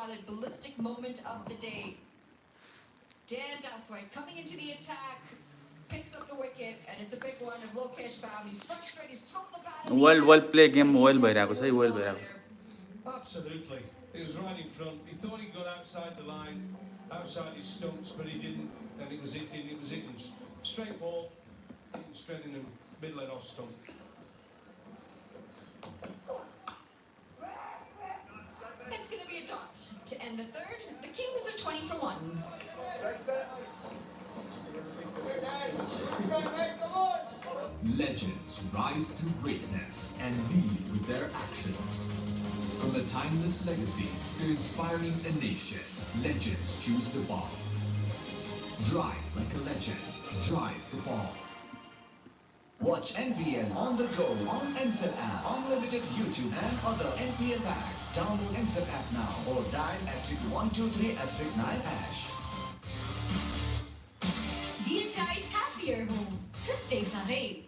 that ballistic moment of the day. Dan Duthwaite coming into the attack, picks up the wicket, and it's a big one of Lokesh Baum. He's frustrated, he's thrown the bat. Well play game well bhairako cha well bhairako cha. Absolutely. He was right in front. He thought he got outside the line, outside his stumps, but he didn't. And it was hitting straight ball, straight in the middle and off stump. It's going to be a dot to end the third. The Kings are 20 for 1. Legends rise to greatness and lead with their actions. From a timeless legacy to inspiring a nation, legends choose the ball. Drive like a legend. Drive the ball. Watch NPL on the go on NCEL app, unlimited YouTube and other NPL packs. Download NCEL app now or dial *123*9#. Dear child, happier home. Today sahe.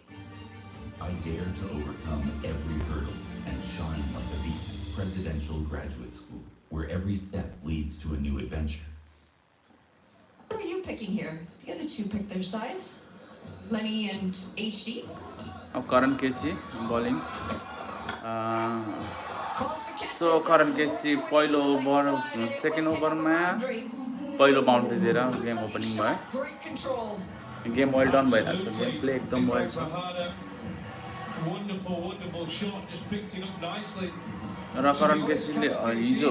I dare to overcome every hurdle and shine like a beacon. Presidential Graduate School, where every step leads to a new adventure. Who are you picking here? The other two pick their sides. Lenny and HD. Now Karan Casey bowling. So Karan Casey पहिलो over second ओभरमा पहिलो boundary दिएर game opening भयो. Game well done भइरहेको छ. Game play एकदम well छ. Wonderful shot, just picked it up nicely. र करण केसीले हिजो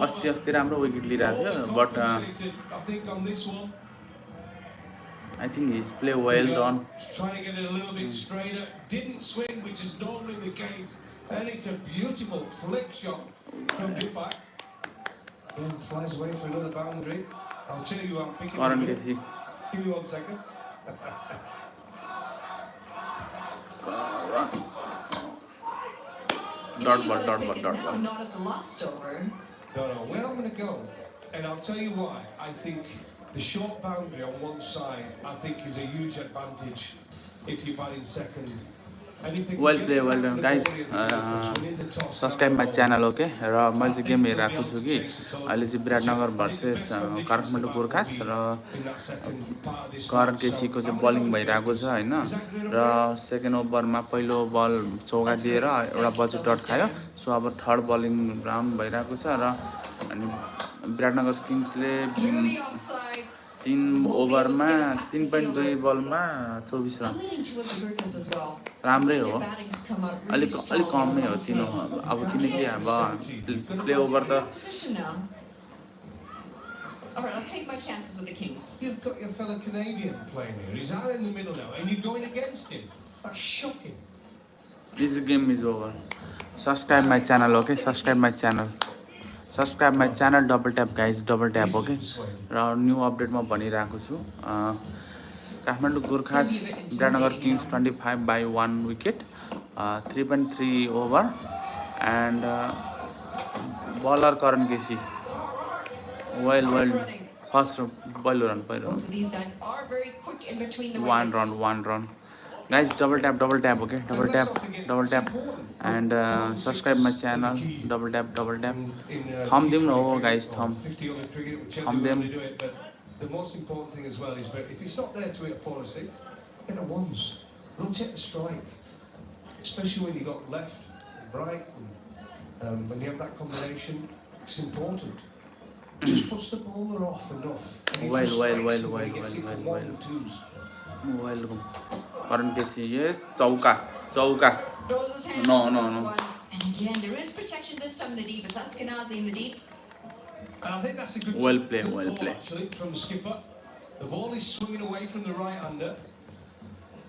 अस्ति राम्रो विकेट लिइरहेको थियो. But I think he's play well done. Trying to get it a little bit straighter. Didn't swing, which is normally the case. And it's a beautiful flick shot from it back. And flies away for another boundary. I'll tell you, I'm picking Karan Casey. Give me 1 second. Dot ball. Not at the last over. No, where I'm going to go, and I'll tell you why. I think the short boundary on one side, I think, is a huge advantage if you're batting second. Well play, well done, guys. Subscribe my channel, okay? र मैले चाहिँ game हेरिरहेको छु कि अहिले चाहिँ Viratnagar versus Kathmandu Gorkhas र करण केसीको चाहिँ bowling भइरहेको छ हैन. र सेकेन्ड ओभरमा पहिलो बल चौका दिएर एउटा बजेट डट खायो. सो अब थर्ड बलिङ राउन्ड भइरहेको छ र अनि विराटनगर किङ्सले 3 ओभरमा 3.2 बलमा 24 रन. राम्रै हो. अलिक कमै हो 3 अब किनकि अब प्ले ओभर त. Alright, I'll take my chances with the Kings. You've got your fellow Canadian playing here. He's out in the middle now, and you're going against him. That's shocking. This game is over. Subscribe my channel, okay? Subscribe my channel. Double tap, guys. Double tap, okay? र new अपडेटमा भनिरहेको छु. Kathmandu Gorkhas Biratnagar kings 25/1 wicket, 3.3 over, and bowler Karan Casey. Well, first पहिलो run. These guys are very quick in between the 1 run. Guys, double tap, okay? Double tap, and subscribe my channel. Double tap. Thumb them, no, guys, thumb them. The most important thing as well is, if it's not there to hit a 4 or 6, get a ones. Rotate the strike, especially when you got left, right, and when you have that combination, it's important. Just puts the bowler off enough. Well. Karan Casey, yes, chauka. Throws his hands No. One. And again, there is protection this time in the deep. It's Ashkenazi in the deep. And I think that's a good Well play. Actually, from the skipper. The ball is swinging away from the right-hander.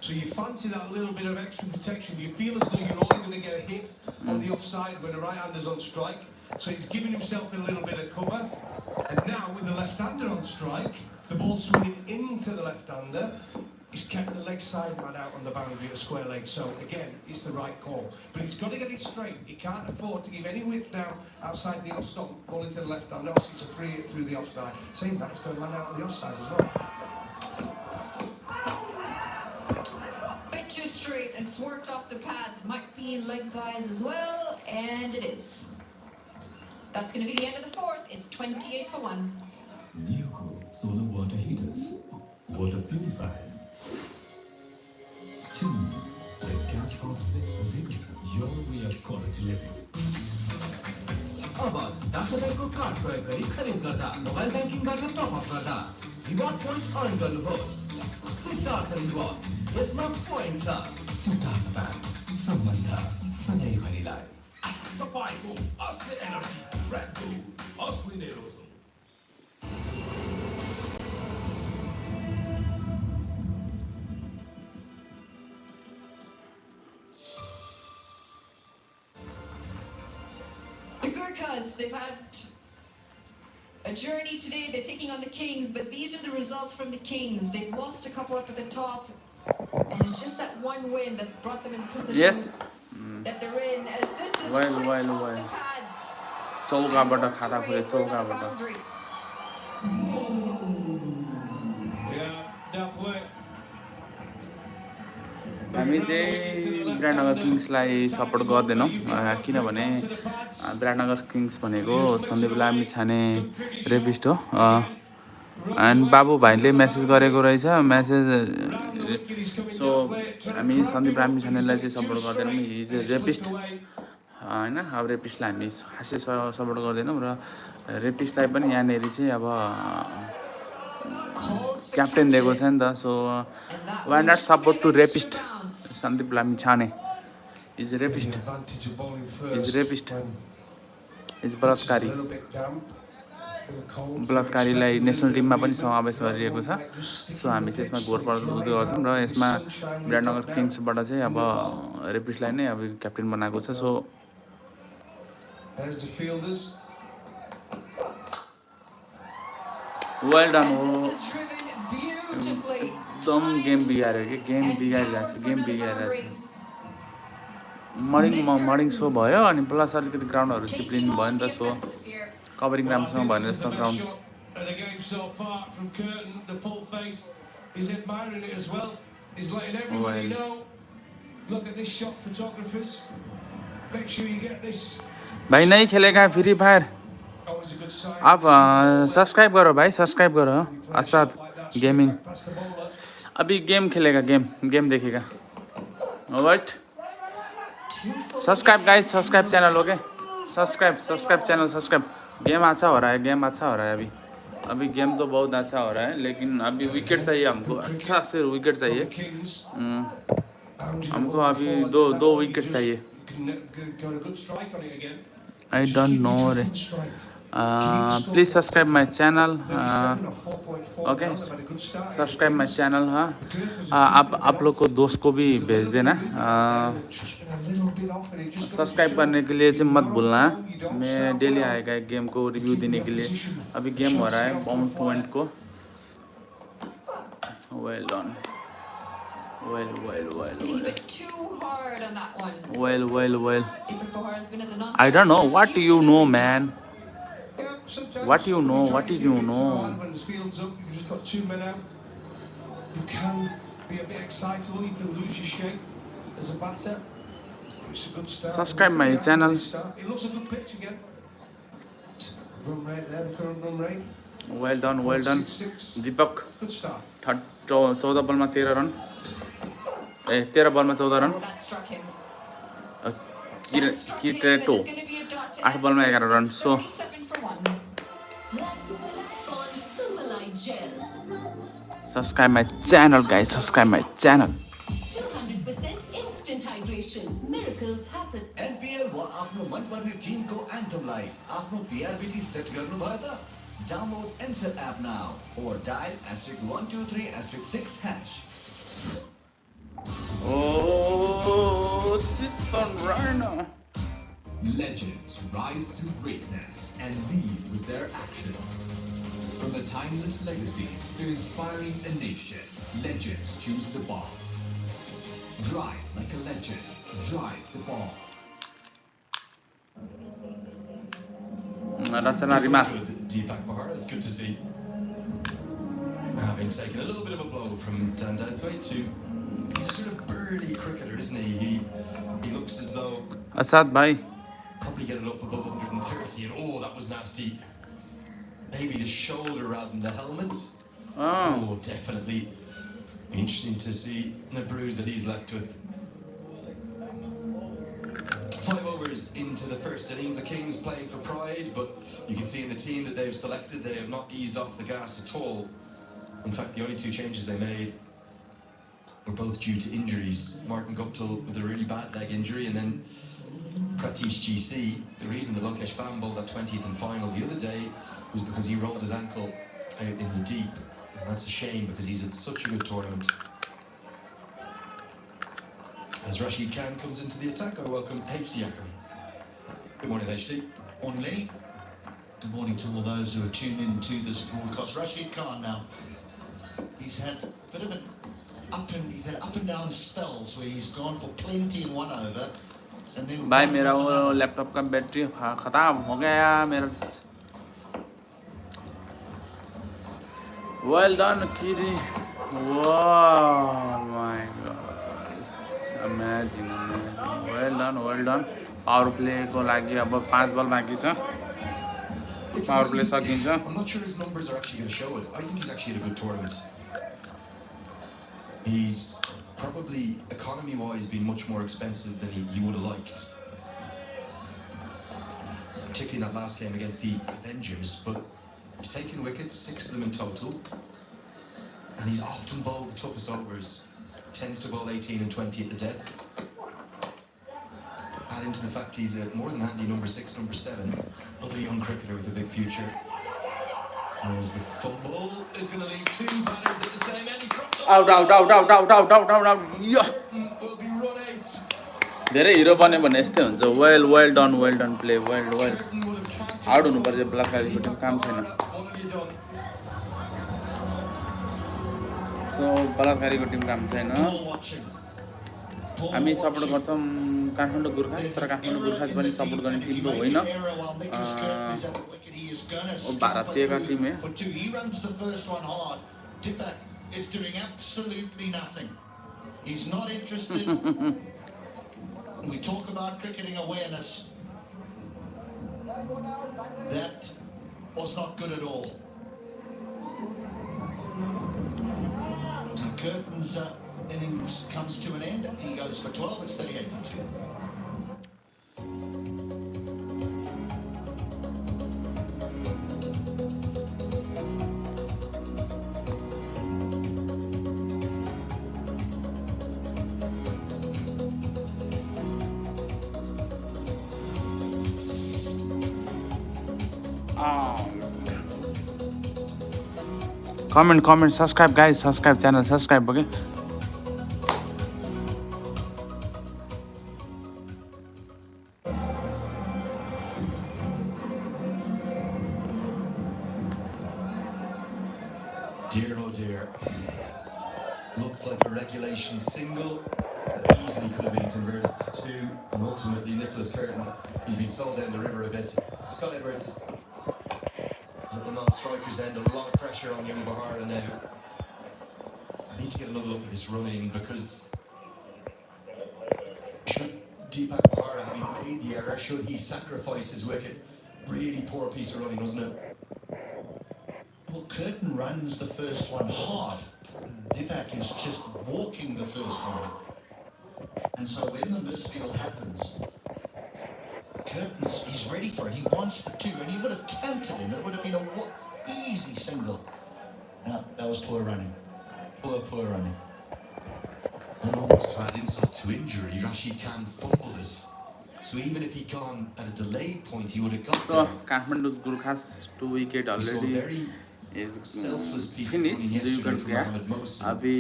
So you fancy that little bit of extra protection. You feel as though you're only going to get a hit on the offside when the right-hander's on strike. So he's giving himself a little bit of cover. And now with the left-hander on strike, the ball swinging into the left-hander. He's kept the leg side man out on the boundary at square leg. So again, it's the right call. But he's got to get it straight. He can't afford to give any width now outside the off stump, ball into the left hand. Obviously, it's a free hit through the offside. Saying that, it's going to land out on the offside as well. Bit too straight and smirked off the pads. Might be leg buys as well, and it is. That's going to be the end of the fourth. It's 28 for 1. Neoco solar water heaters. Water purifiers. Choose the gas से बजेगा your way of quality living. अब data ब्याङ्कको card प्रयोग गरी खरिद गर्दा mobile ब्याङ्किङबाट top up गर्दा reward point earn गर्नुहोस् सिद्धार्थ रिवार्ड यसमा पोइन्ट छ सिद्धार्थ ब्याङ्क सम्बन्ध सधैँभरिलाई तपाईको असली एनर्जी रेड बुल असली नेरोजो The Gurkhas, they've had a journey today. They're taking on the Kings, but these are the results from the Kings. They've lost a couple up at the top, and it's just that one win that's brought them in the position Yes. that they're in. As this is Well, flicked well, off well. the pads. चौकाबाट And खाता away खुले for another चौकाबाट boundary. Yeah, definitely. हामी चाहिँ Viratnagar किङ्सलाई support गर्दैनौँ किनभने Viratnagar Kings भनेको सन्दीप लामी छाने rapist हो एन्ड बाबु भाइले मेसेज गरेको रहेछ मेसेज सो हामी सन्दीप लामी छानेलाई चाहिँ सपोर्ट गर्दैनौँ हिज रेपिस्ट होइन अब रेपिस्टलाई हामी खासै सपोर्ट गर्दैनौँ र रेपिस्टलाई पनि यहाँनिर चाहिँ अब क्याप्टेन दिएको छ नि त सो वाइ नट सपोर्ट टु रेपिस्ट सन्दीप लामी छाने इज रेपिस्ट इज बलात्कारी बलात्कारीलाई नेसनल टिममा पनि समावेश गरिएको छ सो हामी चाहिँ यसमा घोर प्रदर्शन गर्छौँ र यसमा विराटनगर किङ्सबाट चाहिँ अब रेपिस्टलाई नै अब क्याप्टेन बनाएको छ सो There's the fielders. Well done And हो this is driven beautifully. एकदम गेम बिगाऱ्यो कि गेम बिगारिरहेको छ गेम बिगारिरहेको छ मर्निङ सो भयो अनि प्लस अलिकति ग्राउन्डहरू चिप्लिनु भयो नि त सो कभरिङ राम्रोसँग भएन जस्तो ground The game so far from Curtin, the full face, is admiring it as well. He's letting everybody know. Look at this shot, photographers. Make sure you get this. भाई नहीं खेलेगा free fire Always a good sign. आप subscribe करो भाई subscribe करो Asad gaming Pass the ball up. अभी game खेलेगा game देखेगा alright subscribe guys subscribe channel okay subscribe channel subscribe game अच्छा हो रहा है अभी गेम तो बहुत अच्छा हो रहा है लेकिन अभी विकेट चाहिए हमको अच्छा से विकेट चाहिए Kings. हमको अभी दो विकेट चाहिए Got a good strike on it again. I don't know रे please subscribe my channel okay subscribe my channel हाँ आप लोग को दोस्त को भी भेज देना सब्सक्राइब करने के लिए मत भूलना मैं डेली आएगा एक गेम को रिव्यू देने के लिए अभी गेम हो रहा है बाउंड पॉइंट को well done well A little bit too hard on that one. well Deepak Bahar has been at the I don't know what do you know man Yeah, sometimes What do you know? when What you're do you trying to know? get it hard when the field's up, you've just got 2 men out. You can be a bit excitable, you can lose your shape as a batter. It's a good start. Subscribe my channel. It looks a good pitch again. Run rate there, the current run rate. well done 6-6. Deepak Good start. 14 बलमा 13 run 13 बलमा 14 run Oh, that struck him. किरेटो And it's going to be a dot to 8 end बलमा the 11 run It's so 37 for 1. subscribe my channel guys subscribe my channel 200% instant hydration. Miracles happen. NPL वा आफ्नो मनपर्ने Timko एन्थमलाई आफ्नो PRBT set गर्नुभयो त download answer app now or dial *123*6#. oh Chitwan Rana Legends rise to greatness and lead with their actions. From the timeless legacy to inspiring a nation, legends choose the ball. Drive like a legend. Drive the ball. Rachana Rima Good, Deepak Bahar. It's good to see. Having taken a little bit of a blow from Dandathwaite to... He's a sort of burly cricketer, isn't he? He looks as though असाद भाई probably get it up above 130 and oh, that was nasty. Maybe the shoulder rather than the helmet. Oh. Oh, definitely. Interesting to see the bruise that he's left with. 5 overs into the first innings. The Kings playing for pride, but you can see in the team that they've selected, they have not eased off the gas at all. In fact, the only 2 changes they made were both due to injuries. Martin Guptill with a really bad leg injury, and then Pratish GC. The reason that Lokesh Bam bowled that 20th and final the other day was because he rolled his ankle out in the deep. And that's a shame because he's had such a good tournament. As Rashid Khan comes into the attack, I welcome HD Akram. Good morning, HD. Morning, Lee. Good morning to all those who are tuned in to this broadcast. Rashid Khan now, he's had a bit of an up and down spells where he's gone for plenty in 1 over and then भाई मेरा वो laptop का battery ख़त्म हो गया मेरा well done Kiri wow my god amazing well done power play को लागि अब 5 बल बाँकी छ power play सकिन्छ I'm not sure his numbers are actually going to show it. I think he's actually had a good tournament. He's probably, economy-wise, been much more expensive than he would have liked. Particularly in that last game against the Avengers, but he's taken wickets, 6 of them in total. And he's often bowled the toughest overs. Tends to bowl 18 and 20 at the death. Add into the fact he's a more than handy number 6, number 7. Another young cricketer with a big future. As the fumble is going to leave 2 batters at the same end. He dropped out yeah will be run out. धेरै हिरो बन्यो भने यस्तै हुन्छ well done play well out हुनु पर्छ बलात्कारीको Tim काम छैन सो बलात्कारीको Tim काम छैन हामी सपोर्ट गर्छौं काठमाडौँ गुर्खास तर काठमाडौँ गुर्खास पनि सपोर्ट गर्ने टिम त होइन ओ भारतीयका टिम हो is doing absolutely nothing. He's not interested. We talk about cricketing awareness. That was not good at all. Curtin's innings comes to an end. He goes for 12. It's 38 for 2. comment subscribe guys subscribe channel subscribe okay Dear oh dear, looked like a regulation single that easily could have been converted to 2, and ultimately Nicholas Curtin, he's been sold down the river a bit. Scott Edwards at the non-strikers end, a lot of pressure on young Bahara now. I need to get another look at this running because should Deepak Bahara, having made the error, should he sacrifice his wicket? Really poor piece of running, wasn't it? Well, Curtin runs the first one hard. Deepak is just walking the first one. And so when the misfield happens, Curtin's, he's ready for it. He wants the 2, and he would have counted him. It would have been an easy single. No, that was poor running. Poor running. And almost to add insult to injury, Rashid Khan fumbled it. So even if he'd gone at a delayed point, he would have got there. Kathmandu Gurkhas 2 wicket already is finished. You can see अभी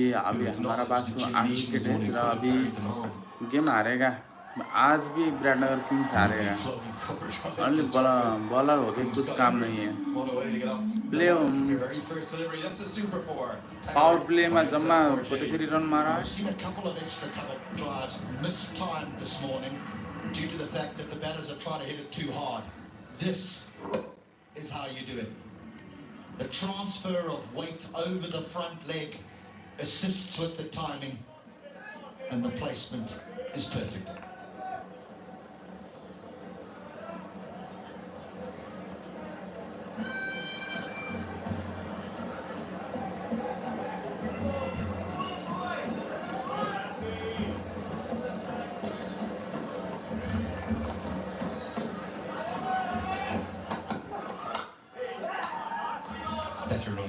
हमारा पास 8 wicket है और अभी game हारेगा आज भी Viratnagar Kings हारेगा अन्य बॉलर होके कुछ काम नहीं है प्ले पावर प्ले में जम्मा 43 रन मारा due to the fact that the batters are trying to hit it too hard. This is how you do it. The transfer of weight over the front leg assists with the timing, and the placement is perfect.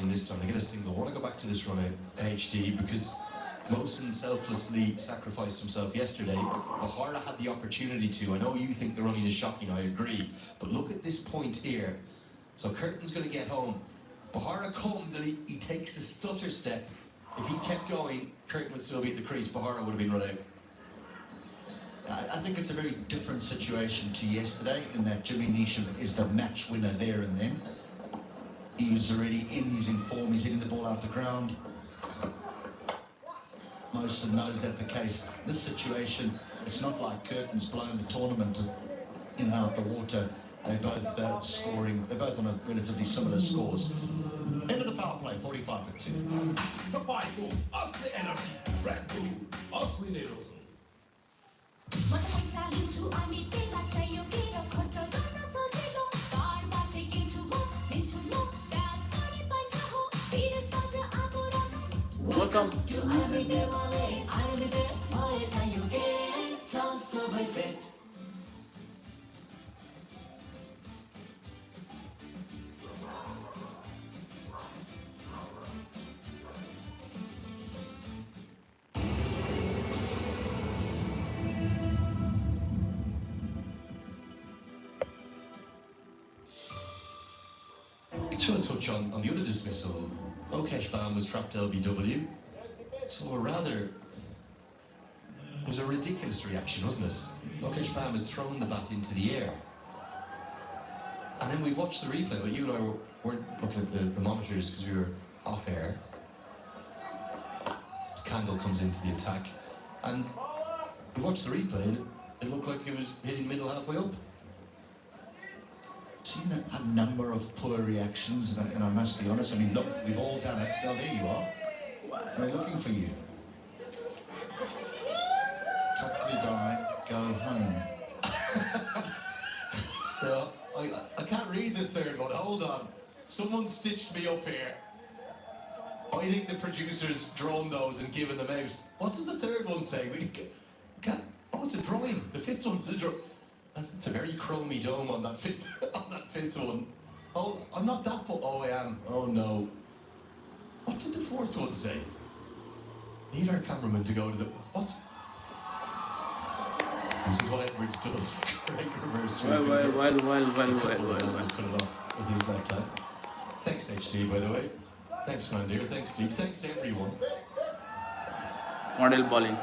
and this time they get a single. I want to go back to this run at HD because Mohsen selflessly sacrificed himself yesterday. Bahara had the opportunity to. I know you think the running is shocking, I agree. But look at this point here. So Curtin's going to get home. Bahara comes and he takes a stutter step. If he kept going, Curtin would still be at the crease. Bahara would have been run out. I think it's a very different situation to yesterday in that Jimmy Neesham is the match winner there and then. He was already in, he's in form, he's hitting the ball out the ground. Mohsen knows that the case. This situation, it's not like Curtin's blown the tournament out the water. They're both scoring, they're both on a relatively similar scores. End of the power play, 45 for 2. The Bible, us the energy, Red Bull, us we need us. Welcome. I just want to touch on the other dismissal. Lokesh Baum was trapped LBW. So it was a ridiculous reaction, wasn't it? Lokesh Baum has thrown the bat into the air. And then we watched the replay, but you and I weren't looking at the monitors because we were off air. Candle comes into the attack. And we watched the replay and it looked like he was hitting middle halfway up. Seen a number of poor reactions, and I must be honest, I mean, look, we've all done it. Oh, there you are. They're looking for you. Top of the die, go home. Well, I can't read the third one. Hold on. Someone stitched me up here. I think the producers drawn those and given them out. What does the third one say? We can't. Oh, it's a drawing. The fifth one. It's a very chromy dome on that fifth one. Oh, I'm not that. Oh, I am. Oh no. What did the fourth one say? Need our cameraman to go to the what? This is what Edwards does. Great reverse. Well. Cut it off with his left hand. Thanks, HT, by the way. Thanks, man, dear. Thanks, Steve. Thanks, everyone. Model bowling.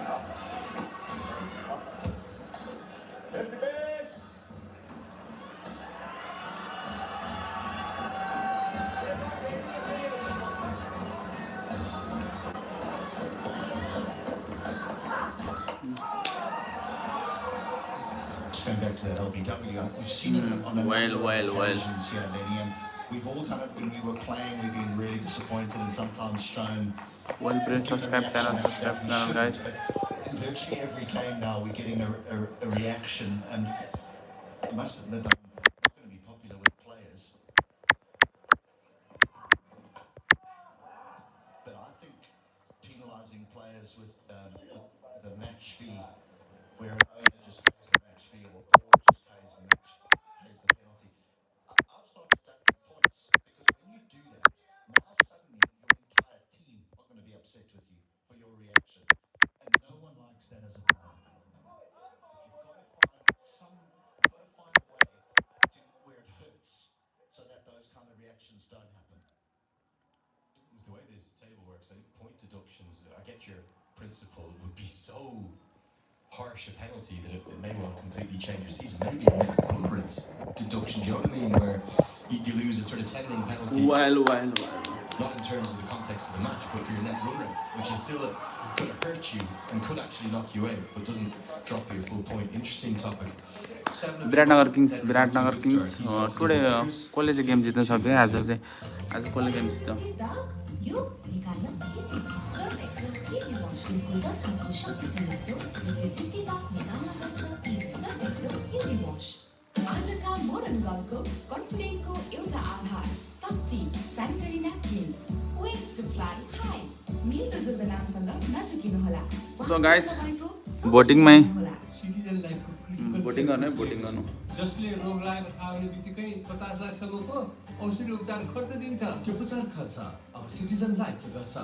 Going back to that LBW, we've seen it on a number of occasions here, Lenny, and we've all done it when we were playing. We've been really disappointed and sometimes shown. Well, please subscribe channel, guys. But in virtually every game now, we're getting a reaction, and I must admit, I'm not going to be popular with players. But I think penalising players with the match fee, where an owner just pays the match fee or the board just pays the penalty. I'll start deducting points, because when you do that, now suddenly your entire team are going to be upset with you for your reaction, and no one likes that as a player. You've got to find a way to where it hurts, so that those kind of reactions don't happen. With the way this table works, I think point deductions, I get your principle, would be so harsh a penalty that it may well completely change your season. Maybe a net run rate deduction, do you know what I mean? Where you lose a sort of 10-run penalty. Well. Not in terms of the context of the match, but for your net run rate, which is still going to hurt you and could actually knock you out, but doesn't drop you a full point. Interesting topic. Biratnagar Kings. Today, college game जित्न सक्छ आज college game जित्छ. यो निकाल्न easy छ. Surf Excel Easy Wash यसको 10 हातको शक्तिशाली stove यसले चिट्टी दाग निकाल्न सक्छ. Surf Excel Easy Wash. आजका मोडर्न वर्ल्डको कन्फिडेन्टको एउटा आधार शक्ति sanitary न्यापकिन्स. Wings to fly high. मिल्दो जुल्दो नामसँग नचुकिनु होला. So guys, voting मै रियल लाइफको क्रिटिकल बोटिङ गर्नु है, बोटिङ गर्नु। जसले रोग लागेको थाहा हुने बित्तिकै 50 लाखसम्मको औषधि उपचार खर्च दिन्छ। त्यो उपचार खर्च अब सिटिजन लाइफले गर्छ।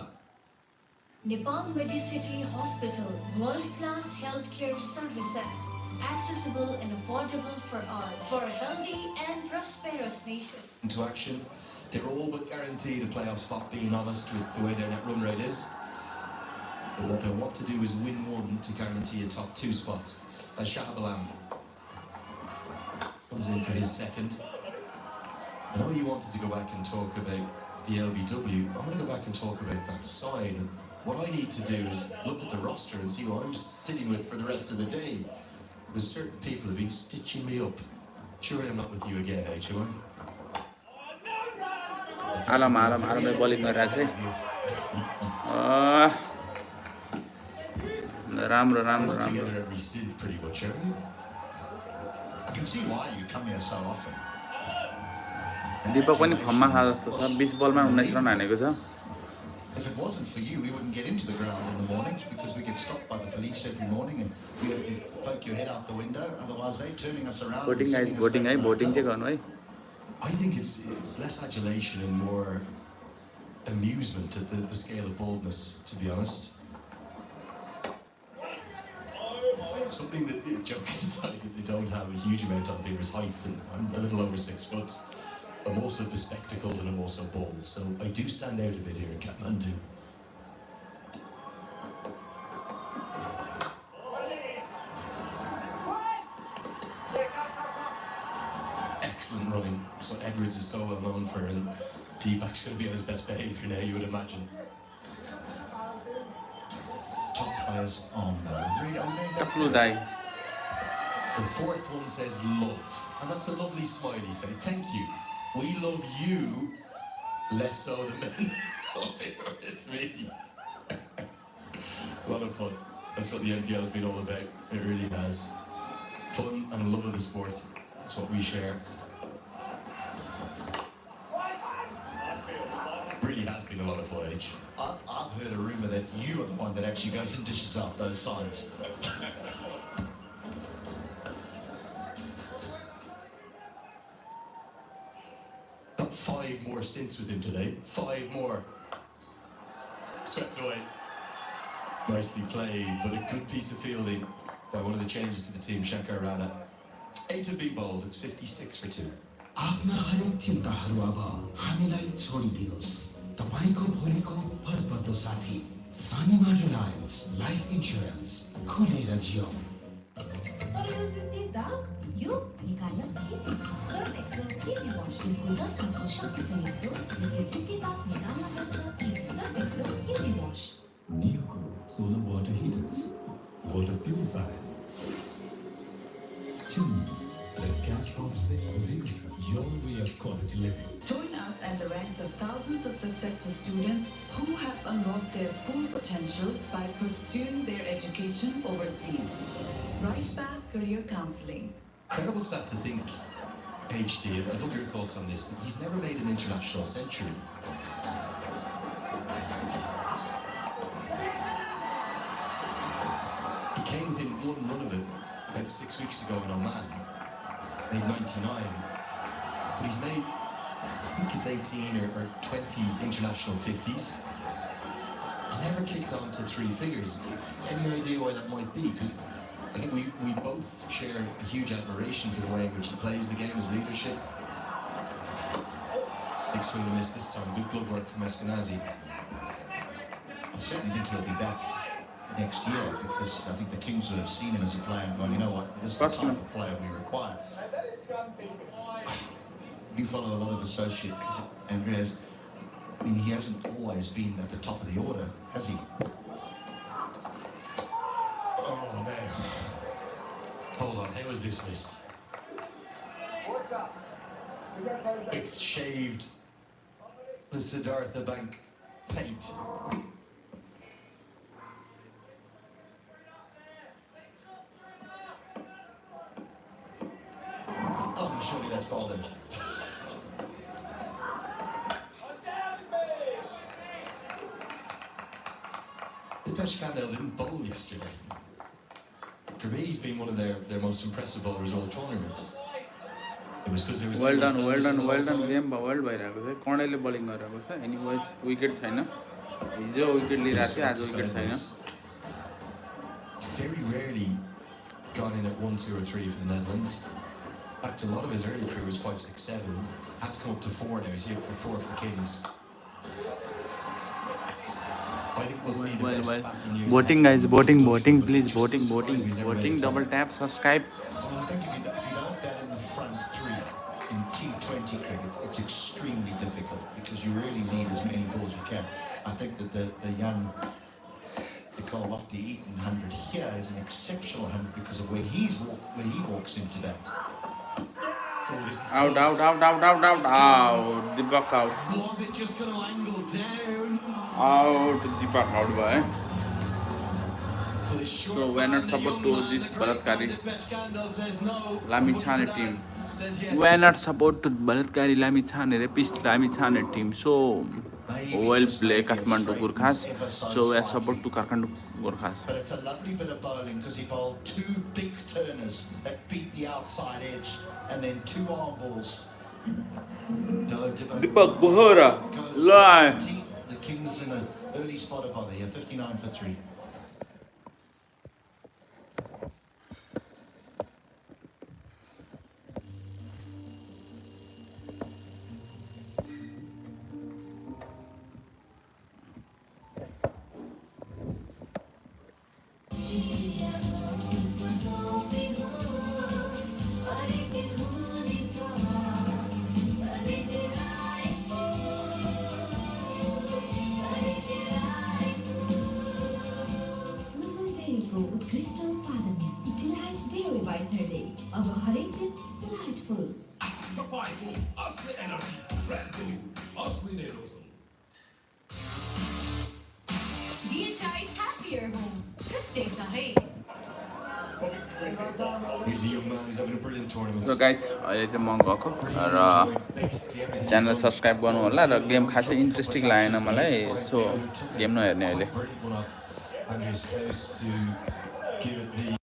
Nepal Medicity Hospital, world-class healthcare services, accessible and affordable for all, for a healthy and prosperous nation. Into action, they're all but guaranteed a playoff spot, being honest with the way their net run rate is. But what they want to do is win one to guarantee a top 2 spot. As Shahabalam comes in for his second. I know you wanted to go back and talk about the LBW. I'm going to go back and talk about that sign. What I need to do is look at the roster and see what I'm sitting with for the rest of the day. Because certain people have been stitching me up. Surely I'm not with you again, HOI. आरामले bowling गरिरहेको छ है। राम्रो Every stint pretty much, aren't you? You can see why you come here so often. दीपक पनि फर्ममा खा जस्तो छ। 20 बलमा 19 रन हानेको छ। If it wasn't for you, we wouldn't get into the ground in the morning because we get stopped by the police every morning and you have to poke your head out the window. Otherwise, they're turning us around. Boating guys, boating है, boating चाहिँ गर्नु है। I think it's less adulation and more amusement at the scale of boldness, to be honest. Something that, joking aside, that they don't have a huge amount of here is height, and I'm a little over 6 foot. I'm also bespectacled and I'm also bold, so I do stand out a bit here in Kathmandu. Excellent running. That's what Edwards is so well known for, and Deepak's going to be on his best behaviour now, you would imagine. Top players on the The fourth one says love, and that's a lovely smiley face. Thank you. We love you less so than men up here with me. A lot of fun. That's what the NPL has been all about. It really has. Fun and love of the sport. That's what we share. Really has been a lot of fun, H. I've heard a rumour that you are the one that actually goes and dishes out those signs. Got 5 more stints with him today. 5 more. Swept away. Nicely played, but a good piece of fielding by one of the changes to the team, Shankar Rana. 8 to be bowled. It's 56 for 2. आफ्ना हरेक चिन्ताहरू अब हामीलाई छोडिदिनुहोस्। तपाईको भोलिको भरपर्दो साथी सानीमा Reliance life insurance खुलेर जियौँ। तर यो जित्ने दाग यो निकाल्न इजी छ। सर्फ एक्सेल इजी वाश यसको 10 हातको शक्ति छ यस्तो यसले जित्ने दाग निकाल्न सक्छ। Easy surf excel easy wash. Neoco solar water heaters, water purifiers, chimneys that transforms your way of quality living. Join us at the ranks of thousands of successful students who have unlocked their full potential by pursuing their education overseas. Right Path Career Counseling. Incredible stat to think, HD, I'd love your thoughts on this, that he's never made an international century. He came within 1 run of it about 6 weeks ago in Oman. Made 99. But he's made, I think it's 18 or 20 international 50s. He's never kicked on to 3 figures. Any idea why that might be? Because I think we both share a huge admiration for the way in which he plays the game, his leadership. Big swing and miss this time. Good glove work from Eskenazi. I certainly think he'll be back next year because I think the Kings would have seen him as a player and gone, you know what, this is the type of player we require. You follow a lot of associate Andreas. I mean, he hasn't always been at the top of the order, has he? Oh, man. Hold on, how was this missed? It's shaved the Siddhartha Bank paint. Oh, surely that's bowled. Dipesh Kandel didn't bowl yesterday. For me, he's been one of their most impressive bowlers all tournament. It was because there was Well too done, many well players in done, the well long done. time. Game world भइरहेको छ कर्णेलले bowling गरिरहेको छ anyways wicket छैन हिजो wicket लिइरहेको थियो आज wicket छैन Very rarely gone in at 1, 2 or 3 for the Netherlands. In fact, a lot of his early career was 5, 6, 7. Has come up to 4 now. He's here for 4 for the Kings. I think we'll see the best batting news. Voting guys, voting please, voting double tap, subscribe. Well, I think if you don't bat in the front three in T20 cricket, it's extremely difficult because you really need as many balls as you can. I think that the young Nicole Lofty Eaton 100 here is an exceptional 100 because of where he walks into bat. Out, Deepak out. Was it just going to angle down? Out, Deepak out bhai. So we are not support to this Balatkari Lamichhane team. We are not support to Balatkari Lamichhane rapist Lamichhane team. So well play Kathmandu Gurkhas. So we are support to Kathmandu Gurkhas. But it's a lovely bit of bowling because he bowled 2 big turners that beat the outside edge and then 2 arm balls. Deepak Bohra live. The Kings in an early spot of bowler here, 59 for 3. उत्कृष्ट उत्पादन delight dairy व्हाइटनरले अब हरेक दिन delightful तपाईँको असली energy red bull असली Nehru DHI happier home छुट्टै सधैँ He's a young man who's having a brilliant tournament. So guys, अहिले चाहिँ म गएको र च्यानल सब्सक्राइब गर्नु होला र गेम खासै इन्ट्रेस्टिङ लागेन मलाई सो गेम नहेर्ने अहिले Brilliant one off Andrew's house to give it the